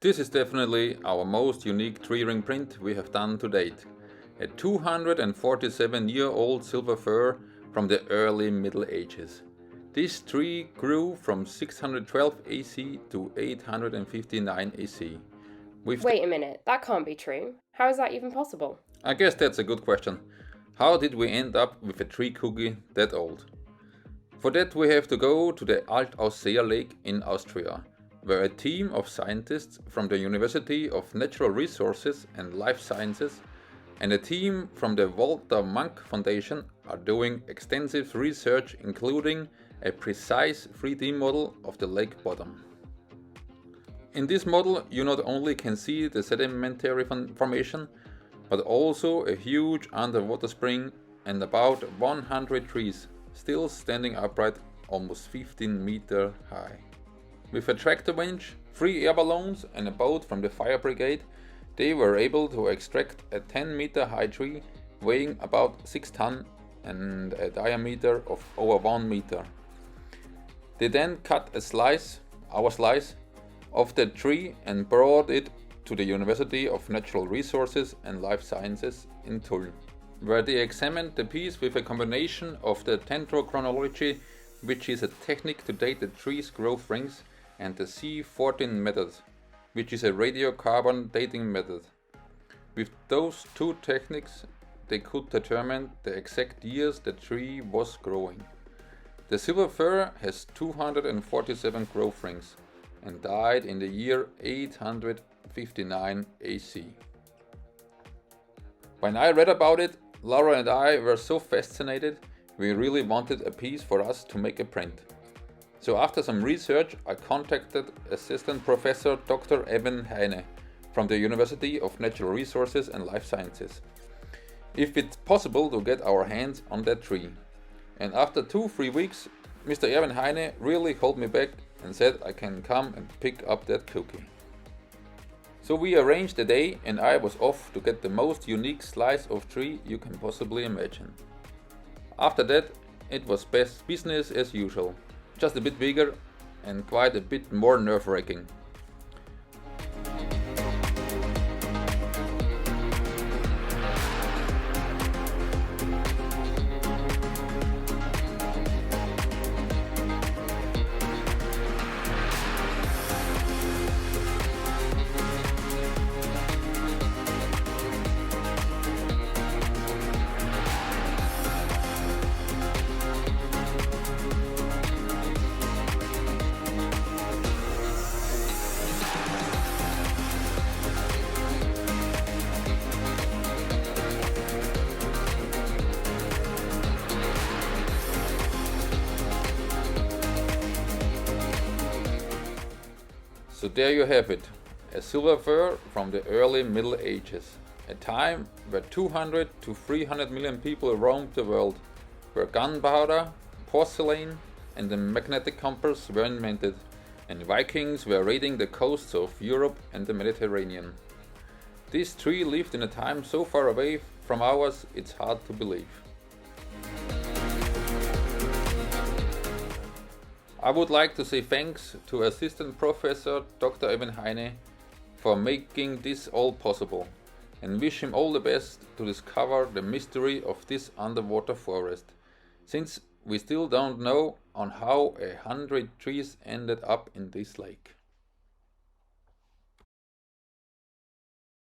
This is definitely our most unique tree ring print we have done to date. A 247-year-old silver fir from the early Middle Ages. This tree grew from 612 AC to 859 AC. Wait a minute, that can't be true. How is that even possible? I guess that's a good question. How did we end up with a tree cookie that old? For that we have to go to the Altausseer lake in Austria, where a team of scientists from the University of Natural Resources and Life Sciences and a team from the Walter Munk Foundation are doing extensive research, including a precise 3D model of the lake bottom. In this model you not only can see the sedimentary formation, but also a huge underwater spring and about 100 trees still standing upright almost 15 meters high. With a tractor winch, 3 air balloons and a boat from the fire brigade, they were able to extract a 10-meter high tree weighing about 6 tons and a diameter of over 1 meter. They then cut our slice, of the tree and brought it to the University of Natural Resources and Life Sciences in Tulln, where they examined the piece with a combination of the dendrochronology, which is a technique to date the tree's growth rings, and the C14 method, which is a radiocarbon dating method. With those two techniques, they could determine the exact years the tree was growing. The silver fir has 247 growth rings and died in the year 859 AC. When I read about it, Laura and I were so fascinated, we really wanted a piece for us to make a print. So after some research, I contacted Assistant Professor Dr. Erwin Heine from the University of Natural Resources and Life Sciences, if it's possible to get our hands on that tree. And after 2-3 weeks, Mr. Erwin Heine really held me back and said I can come and pick up that cookie. So we arranged a day and I was off to get the most unique slice of tree you can possibly imagine. After that, it was best business as usual, just a bit bigger and quite a bit more nerve-wracking. So there you have it, a silver fir from the early Middle Ages, a time where 200 to 300 million people roamed the world, where gunpowder, porcelain and the magnetic compass were invented, and Vikings were raiding the coasts of Europe and the Mediterranean. This tree lived in a time so far away from ours it's hard to believe. I would like to say thanks to Assistant Professor Dr. Erwin Heine for making this all possible, and wish him all the best to discover the mystery of this underwater forest, since we still don't know on how 100 trees ended up in this lake.